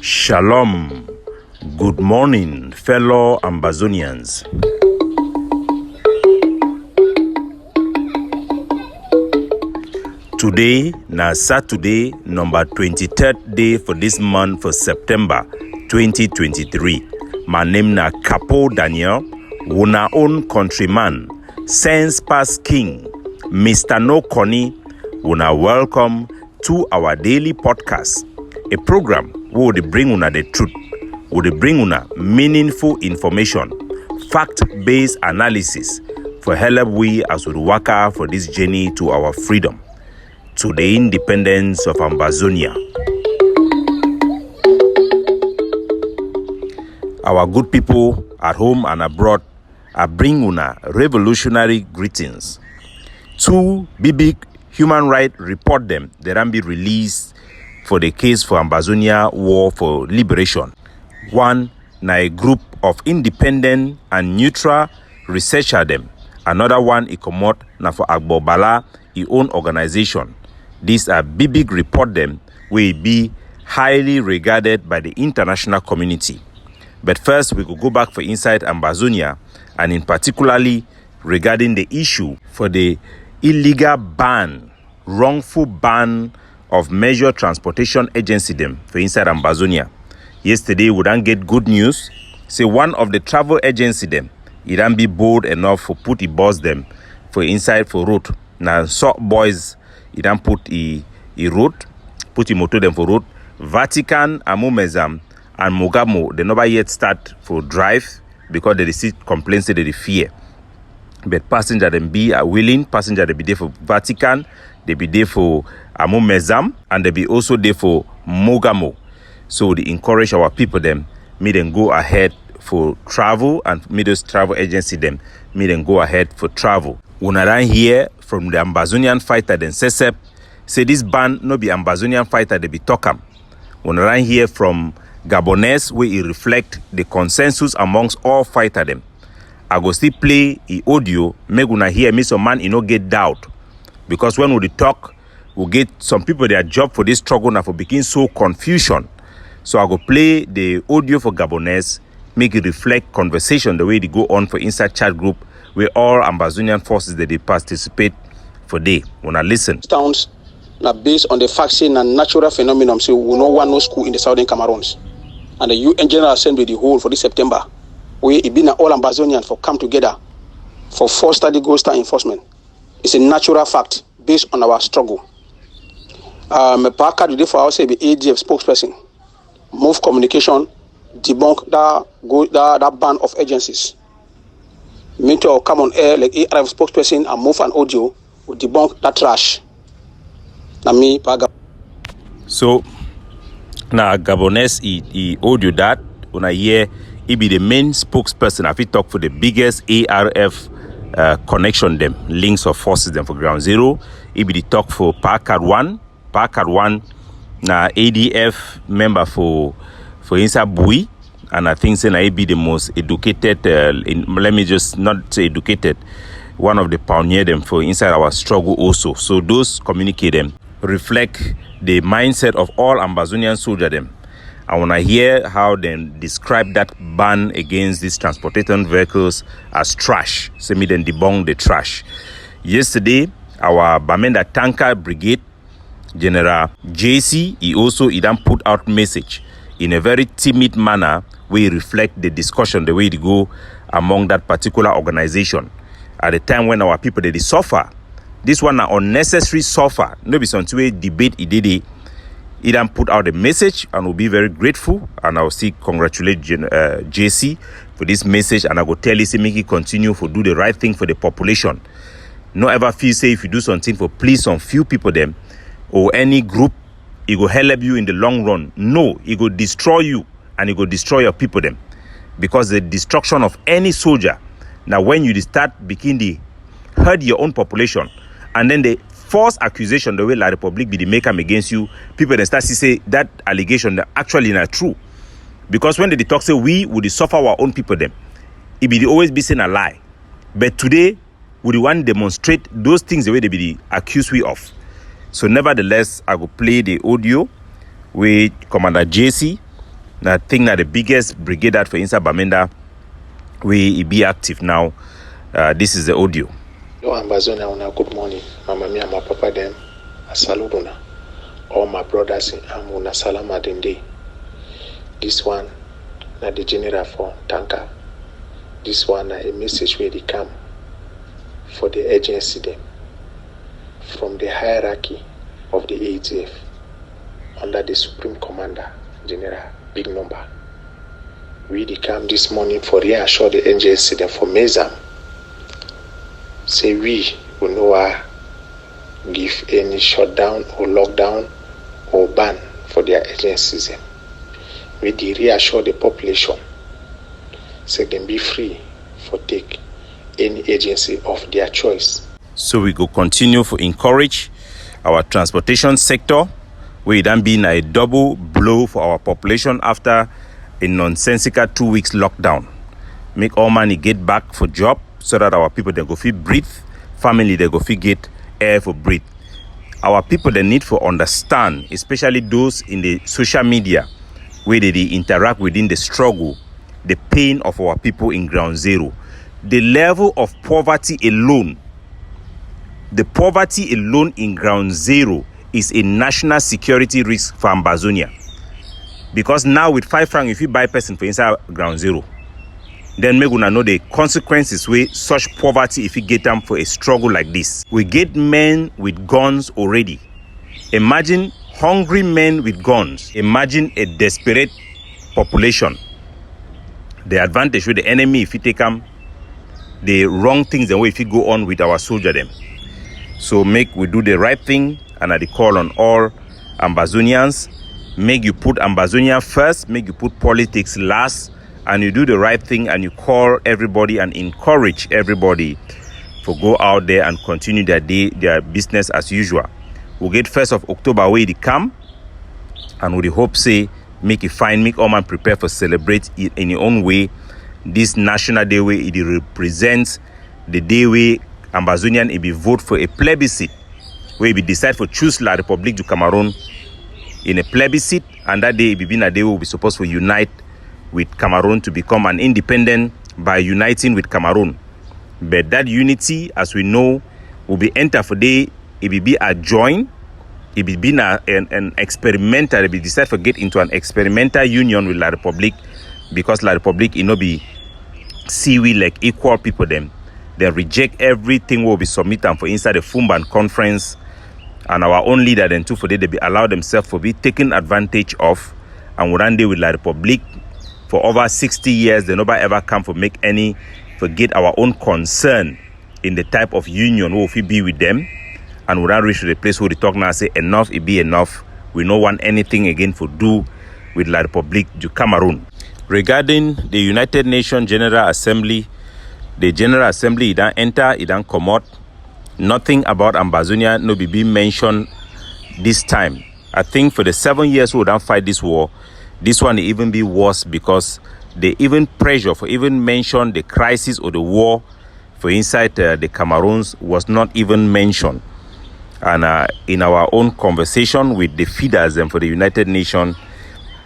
Shalom. Good morning, fellow Ambazonians. Today na Saturday, number 23rd day for this month for September 2023. My name na Capo Daniel, una own countryman, sense past king, Mr. No Connie. Una welcome to our daily podcast, a program where we bring una the truth, we bring una meaningful information, fact-based analysis for help we as we work out for this journey to our freedom, to the independence of Ambazonia. Our good people at home and abroad, I bring una revolutionary greetings. Two big human rights report them, they can be released for the case for Ambazonia War for Liberation. One, na a group of independent and neutral researcher them. Another one, ikomot na for Agbobala, his own organization. These are big report them will be highly regarded by the international community. But first, we could go back for inside Ambazonia, and in particularly regarding the issue for the illegal ban, wrongful ban of major transportation agency them for inside Ambazonia. Yesterday, we don't get good news. Say one of the travel agency them, it don't be bold enough for put the boss them for inside for road. Now, so boys, it don't put a road, put the motor them for road. Vatican, Amumezam, and Mogamo, they never yet start for drive because they receive complaints that they fear. But passenger them be are willing, passenger they be there for Vatican, they be there for Amumezam, and they be also there for Mogamo. So they encourage our people them, me them go ahead for travel, and me those travel agency them, me them go ahead for travel. When I hear from the Ambazonian fighter then say this ban no be Ambazonian fighter, they be Tokam. When I hear from Gabonese, where it reflect the consensus amongst all fighter them. I go still play the audio, make una hear me some man, get doubt. Because when we talk, we get some people their job for this struggle now for begin so confusion. So I go play the audio for Gabonese, make it reflect conversation the way they go on for inside chat group where all Ambazonian forces that they participate for day. When I listen. Towns now based on the vaccine and natural phenomenon, so we no one no school in the southern Cameroons. And the UN General Assembly the whole for this September, where it been all Ambazonian for come together for forced study goal star enforcement. It's a natural fact based on our struggle. Parker today for our say the ADF spokesperson, move communication, debunk that ban of agencies. Me to come on air like ARF spokesperson and move an audio will debunk that trash. Na me Paga. So now Gabonese he audio that when I hear he be the main spokesperson. If he talk for the biggest ARF connection them, links of forces them for ground zero. He be the talk for Parkard 1. Parkard 1 na ADF member for Insa Bui. And I think say he be the most educated, let me just not say educated, one of the pioneers them for inside our struggle also. So those communicate them, reflect the mindset of all Ambazonian soldiers them. And when I hear how they describe that ban against these transportation vehicles as trash, say me then debunk the trash. Yesterday, our Bamenda Tanker Brigade, General JC, he then put out message in a very timid manner where he reflect the discussion, the way they go among that particular organization. At the time when our people, they suffer, this one are unnecessary suffer. No be some way debate he did it. He then put out a message and will be very grateful. And I'll see congratulate JC for this message. And I go tell you, say, make it continue for do the right thing for the population. No ever feel say if you do something for please some few people them or any group, it will help you in the long run. No, it will destroy you and it will destroy your people them. Because the destruction of any soldier, now when you start begin to hurt your own population, and then the false accusation, the way La Republic be the make them against you, people then start to say that allegation that actually not true. Because when they talk say we would suffer our own people them, it be always be saying a lie. But today, we want to demonstrate those things the way they be accused we of. So nevertheless, I will play the audio with Commander JC I think that the biggest brigade that for inside Bamenda we be active now. This is the audio. Yo Ambazonia, una good morning. Mama mia, my papa them, I salute una. All my brothers in una salama dende. This one, na the general for Tanka. This one, na a message where they come for the agency them from the hierarchy of the ATF under the Supreme Commander, General Big Number. We come this morning for reassure the agency them for Mezam. Say we will not give any shutdown or lockdown or ban for their agencies. We reassure the population. Say them be free for take any agency of their choice. So we go continue to encourage our transportation sector. We then been a double blow for our population after a nonsensical 2 weeks lockdown. Make all money get back for job so that our people they go fit breathe, family they go fit get air for breathe. Our people they need to understand, especially those in the social media where they interact within the struggle, the pain of our people in ground zero. The level of poverty alone, the poverty alone in ground zero is a national security risk for Ambazonia. Because now with 5 francs, if you buy person for inside ground zero, then we gonna know the consequences with such poverty if you get them for a struggle like this. We get men with guns already. Imagine hungry men with guns. Imagine a desperate population. The advantage with the enemy if you take them, the wrong things and way if you go on with our soldier them. So make we do the right thing, and I call on all Ambazonians. Make you put Ambazonia first, make you put politics last, and you do the right thing and you call everybody and encourage everybody to go out there and continue their day, their business as usual. We'll get 1st of October where they come, and we hope say make it fine, make all man prepare for celebrate it in your own way. This national day where it represents the day where Ambazonian it be vote for a plebiscite, where it be decide for choose La République du Cameroon in a plebiscite, and that day it be been a day where we supposed to unite with Cameroon to become an independent by uniting with Cameroon. But that unity, as we know, will be enter for day, it will be adjoined, it will be an experimental, it will decide to get into an experimental union with La République, because La République, it no be see we like equal people them. They reject everything will be submitted for inside the Fumban conference, and our own leader then too for they be allow themselves to be taken advantage of, and one day with La République for over 60 years they never ever come for make any forget our own concern in the type of union who we be with them, and we don't reach to the place where they talk now say enough it be enough. We don't want anything again for do with La République du Cameroon. Regarding the United Nations General Assembly, the General Assembly it don't enter, it don't come out. Nothing about Ambazonia no be being mentioned this time. I think for the 7 years we don't fight this war, this one will even be worse, because they even pressure for even mention the crisis or the war for inside the Cameroons was not even mentioned. And in our own conversation with the feeders and for the United Nations,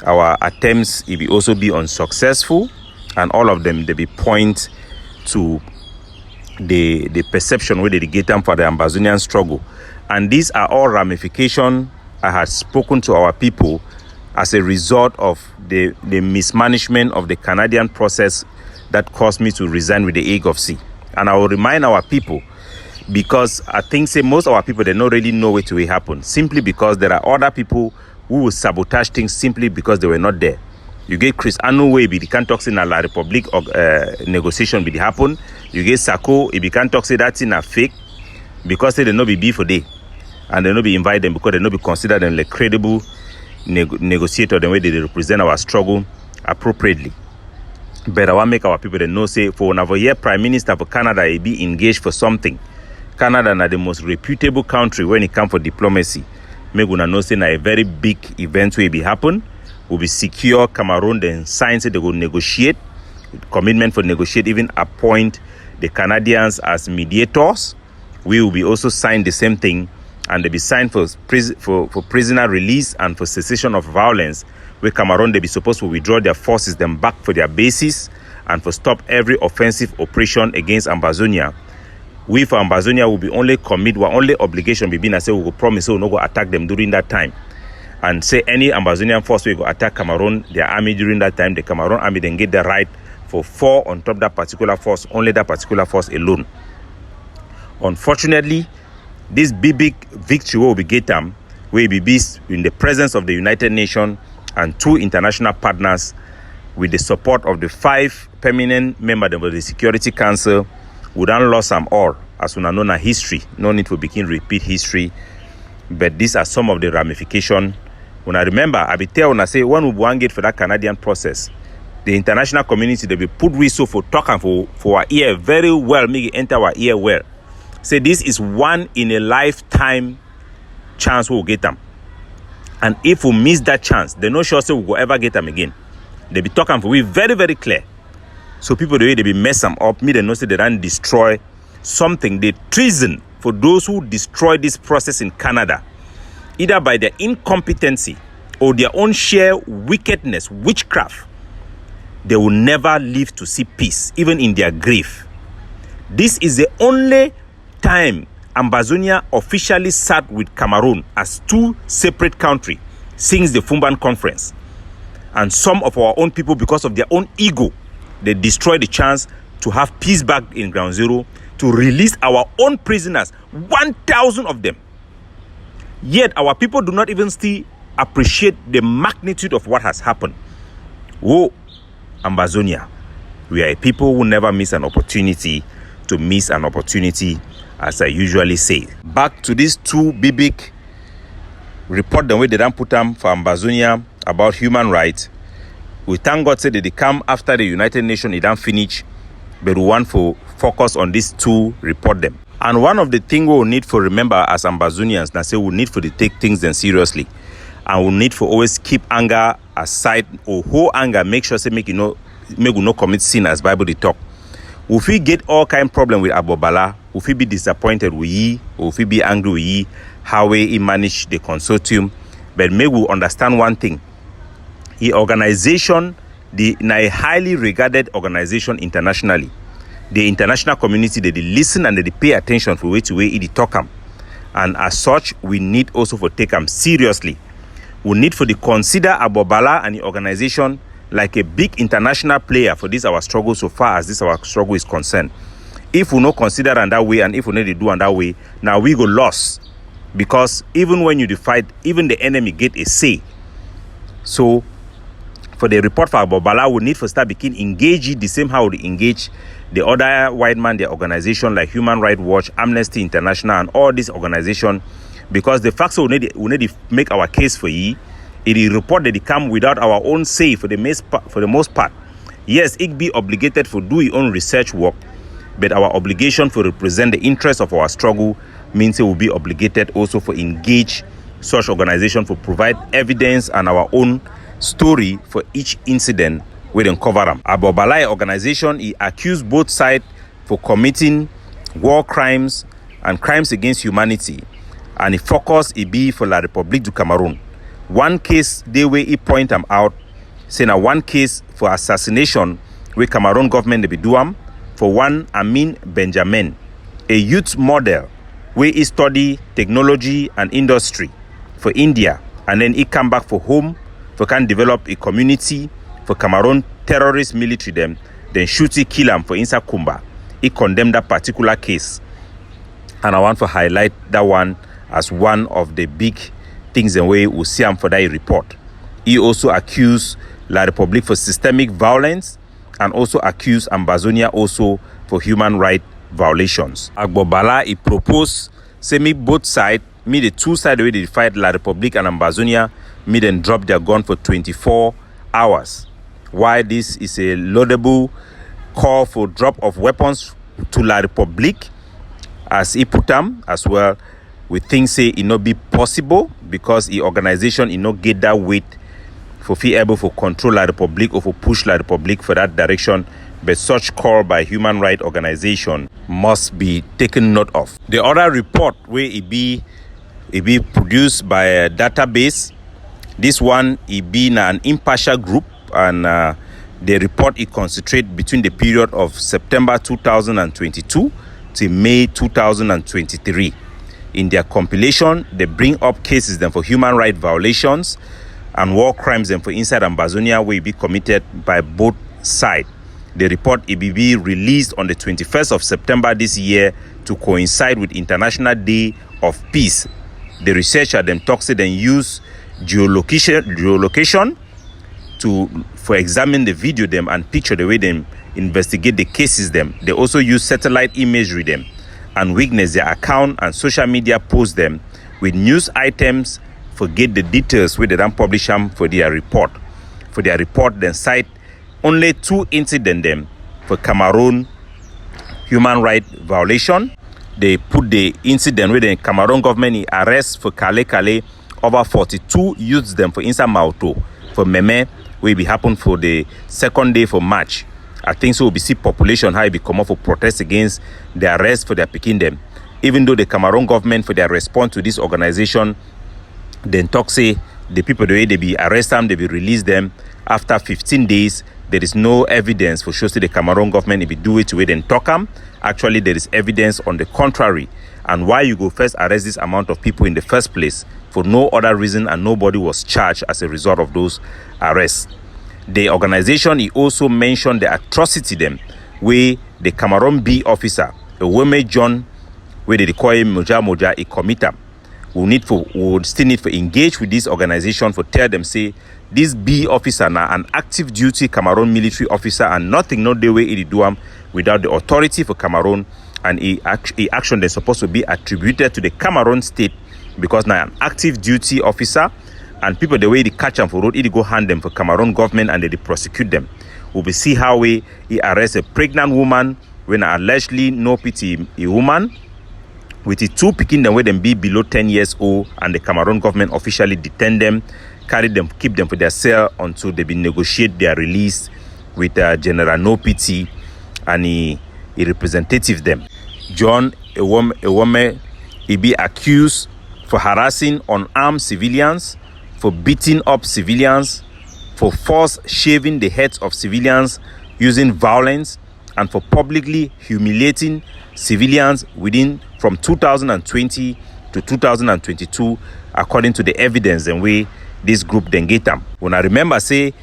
our attempts it will also be unsuccessful, and all of them they be point to the perception where they get them for the Ambazonian struggle. And these are all ramifications I had spoken to our people as a result of the mismanagement of the Canadian process that caused me to resign with the Hague of Sea. And I will remind our people, because I think say most of our people they don't really know what will happen, simply because there are other people who will sabotage things simply because they were not there. You get Chris Anu way be the can't talk in a La République negotiation be the happen. You get Sako if you can't talk say that's in a fake, because they no be for day, and they no be invite them because they no be consider them like credible negotiator the way they represent our struggle appropriately. But I want to make our people they know say for another year Prime Minister for Canada he be engaged for something. Canada na the most reputable country when it comes for diplomacy. Make una know say na a very big event will be happen. Will be secure Cameroon then sign say they will negotiate, commitment for negotiate, even appoint the Canadians as mediators. We will be also sign the same thing and they be signed for prisoner release and for cessation of violence, where Cameroon they be supposed to withdraw their forces them back for their bases and for stop every offensive operation against Ambazonia. We for Ambazonia will be only commit, our only obligation be being, I say we will promise we will not go attack them during that time. And say any Ambazonian force will go attack Cameroon, their army during that time, the Cameroon army then get the right for fall on top of that particular force, only that particular force alone. Unfortunately, this big victory will be get them, will be based in the presence of the United Nations and 2 international partners with the support of the 5 permanent members of the Security Council. We don't lose them all, as we know history. No need to begin repeat history, but these are some of the ramifications. When I remember, I be tell when I say when we want get for that Canadian process, the international community they be put whistle for talking for our ear very well, make it enter our ear well. Say this is one in a lifetime chance we'll get them, and if we miss that chance, they no sure say we'll ever get them again. They be talking for we very clear. So people the way they be mess them up, me they know say they don't destroy something. They treason for those who destroy this process in Canada, either by their incompetency or their own sheer wickedness, witchcraft. They will never live to see peace, even in their grave. This is the only time Ambazonia officially sat with Cameroon as 2 separate countries since the Fumban conference. And some of our own people, because of their own ego, they destroy the chance to have peace back in Ground Zero, to release our own prisoners, 1,000 of them. Yet our people do not even still appreciate the magnitude of what has happened. Whoa, Ambazonia, we are a people who never miss an opportunity to miss an opportunity, as I usually say. Back to these 2 big report the way they don't put them for Ambazonia about human rights. We thank God say that they come after the United Nations, it don't finish, but we want to focus on these 2 report them. And one of the things we will need to remember as Ambazonians, now say we need to take things then seriously. And we need to always keep anger aside, or whole anger, make sure say make we not commit sin as Bible they talk. If we get all kind of problem with Abobala, if we be disappointed with ye, or if we be angry with ye, how he manage the consortium, but may we understand one thing. The organization, a highly regarded organization internationally. The international community, they listen and they pay attention for way to way it talk them. And as such, we need also to take them seriously. We need to consider Abobala and the organization like a big international player for this our struggle so far as this our struggle is concerned. If we not consider in that way, and if we need to do in that way, now we go lost. Because even when you fight, even the enemy get a say. So, for the report for Abobala, we need to start begin engaging the same how we engage the other white man, the organization like Human Rights Watch, Amnesty International, and all these organizations, because the facts we need to make our case for ye. It is report that they come without our own say for the most part. Yes, it be obligated for do your own research work, but our obligation for represent the interests of our struggle means it will be obligated also for engage such organization for provide evidence and our own story for each incident we then cover them. Abobala organization, he accused both sides for committing war crimes and crimes against humanity, and he focus it be for La République du Cameroun. One case they way he point them out, saying one case for assassination where Cameroon government they be do am for one Amin Benjamin, a youth model where he study technology and industry for India, and then he come back for home for can develop a community for Cameroon terrorist military them, then shoot he kill him for inside Kumba. He condemned that particular case, and I want to highlight that one as one of the big things the way we see him for that report. He also accused La République for systemic violence and also accused Ambazonia also for human rights violations. Agbobala, he proposed, say me both sides, me the 2 sides where they fight La République and Ambazonia, me then drop their gun for 24 hours. Why this is a laudable call for drop of weapons to La République, as he put them as well. We think say it not be possible because the organization it not get that weight for be able to control La République or for push La République for that direction. But such call by human rights organization must be taken note of. The other report where it be It be produced by a database. This one, it be an impartial group, and the report it concentrate between the period of September 2022 to May 2023. In their compilation, they bring up cases then for human rights violations and war crimes then for inside Ambazonia will be committed by both sides. The report it will be released on the 21st of September this year to coincide with International Day of Peace. The researcher them talks then use geolocation for examine the video them and picture the way them investigate the cases them. They also use satellite imagery them and witness their account and social media post them with news items for get the details where they don't publish them for their report. For their report, then cite only 2 incidents them for Cameroon human rights violation. They put the incident where the Cameroon government arrest for Kale over 42 youths them for inside Mauto for Meme will be happen for the second day for March. I think so. We see population how it be come up for protest against the arrest for their picking them. Even though the Cameroon government for their response to this organization, then talk say the people the way they be arrest them, they be release them after 15 days. There is no evidence for sure the Cameroon government if you do it to it and talk them. Actually, there is evidence on the contrary. And why you go first arrest this amount of people in the first place for no other reason, and nobody was charged as a result of those arrests. The organization he also mentioned the atrocity them where the Cameroon B officer, a woman John, where they call him Moja a committer. We still need to engage with this organization for tell them say this B officer now an active duty Cameroon military officer and nothing not the way he do him without the authority for Cameroon, and he action they're supposed to be attributed to the Cameroon state because now an active duty officer and people the way they catch them for road he go hand them for Cameroon government and they prosecute them. We'll be see how he arrest a pregnant woman when allegedly no pity a woman with the 2 picking them where them be below 10 years old, and the Cameroon government officially detain them, carry them, keep them for their cell until they be negotiate their release with General No Pity and he representative them. John, a woman, he be accused for harassing unarmed civilians, for beating up civilians, for force shaving the heads of civilians using violence, and for publicly humiliating civilians from 2020 to 2022, according to the evidence and way this group then get them. When I remember say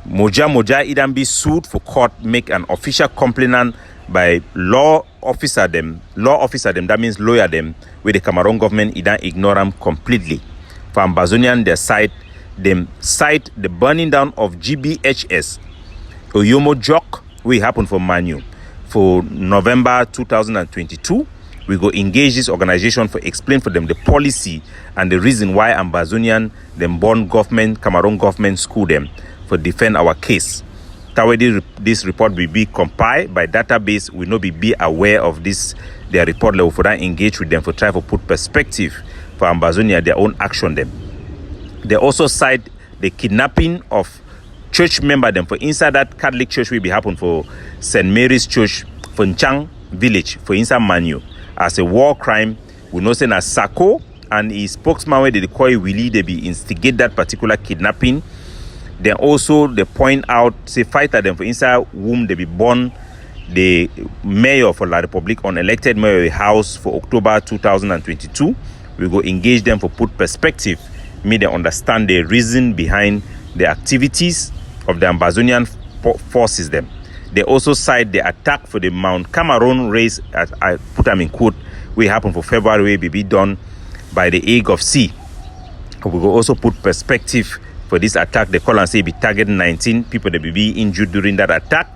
Moja idan be sued for court, make an official complaint by law officer them, that means lawyer them, where the Cameroon government idan ignore them completely. For Ambazonian, they cite the burning down of GBHS Oyomo Jok, we happened for Manu for November 2022. We go engage this organization for explain for them the policy and the reason why Ambazonian them born government, Cameroon government school them for defend our case. That way this report will be compiled by database. We know be aware of this their report level for that engage with them for try to put perspective for Ambazonia their own action them. They also cite the kidnapping of church member them for inside that Catholic church will be happen for St. Mary's Church for Nchang village for inside Manu as a war crime. We know say as Sako and his spokesman where they call Willie they be instigate that particular kidnapping. Then also they point out say fighter them for inside whom they be born the mayor for La Republique unelected mayor house for October 2022. We go engage them for put perspective, make them understand the reason behind the activities of the Ambazonian forces them. They also cite the attack for the Mount Cameroon race, as I put them in quote, will happen for February, will be done by the Ague of Sea. We will also put perspective for this attack. They call and say be target 19 people that will be injured during that attack.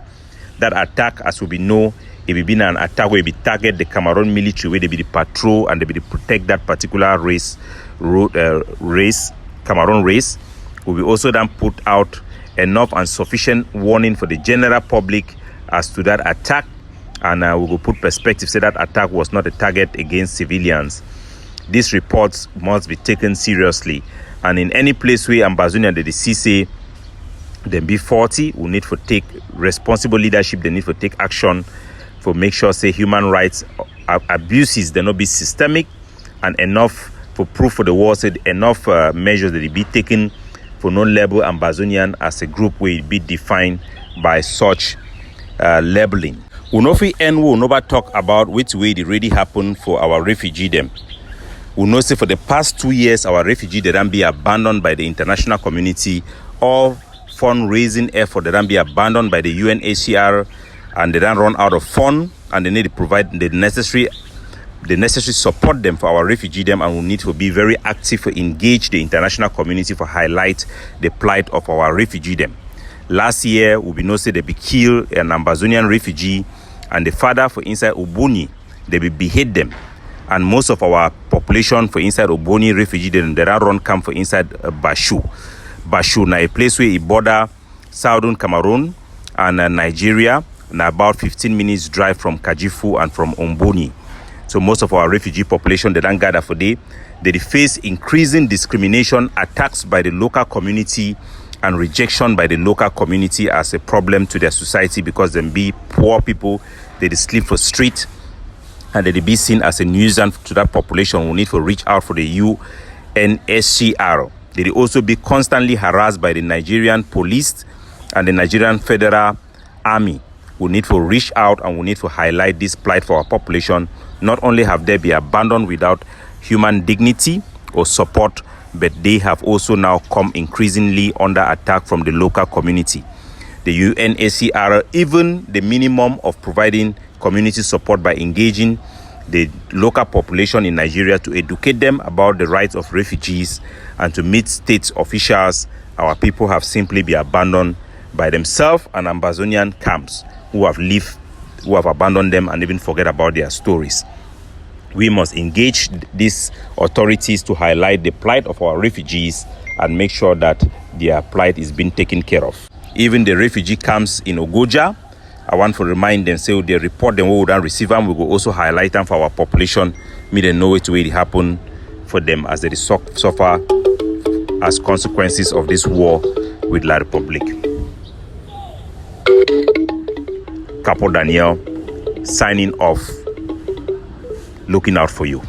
That attack, as we know, it will be an attack where we target the Cameroon military, where they be the patrol and they be the protect that particular Cameroon race. We will also then put out enough and sufficient warning for the general public as to that attack, and we will put perspective say that attack was not a target against civilians. These reports must be taken seriously, and in any place where Ambazonia the say them be 40, we need to take responsible leadership. They need to take action for make sure say human rights abuses they not be systemic, and enough for proof for the war said enough measures that it be taken for non-label Ambazonian as a group will be defined by such labeling. We know we never talk about which way it really happened for our refugee them. We know say for the past 2 years our refugee they don't be abandoned by the international community. All fundraising effort they don't be abandoned by the UNHCR, and they don't run out of fund, and they need to provide the necessary support them for our refugee them, and we need to be very active to engage the international community for highlight the plight of our refugee them. Last year we know say they be killed an Ambazonian refugee, and the father for inside Oboni they be behead them, and most of our population for inside Oboni refugee them they don't run camp for inside Bashu na a place where it border southern Cameroon and Nigeria, and about 15 minutes drive from Kajifu and from Omboni. So most of our refugee population they don't gather for day. They face increasing discrimination, attacks by the local community, and rejection by the local community as a problem to their society, because them be poor people, they sleep for street, and they be seen as a nuisance to that population. We need to reach out for the UNHCR. They also be constantly harassed by the Nigerian police and the Nigerian Federal Army. We need to reach out and we need to highlight this plight for our population. Not only have they been abandoned without human dignity or support, but they have also now come increasingly under attack from the local community. The UNHCR, even the minimum of providing community support by engaging the local population in Nigeria to educate them about the rights of refugees and to meet state officials, our people have simply been abandoned by themselves and Ambazonian camps who have abandoned them and even forget about their stories. We must engage these authorities to highlight the plight of our refugees and make sure that their plight is being taken care of. Even the refugee camps in Ogoja, I want to remind them, say they report them, we will receive them. We will also highlight them for our population, make them know it will happen for them as they suffer as consequences of this war with La Republic. Capo Daniel, signing off, looking out for you.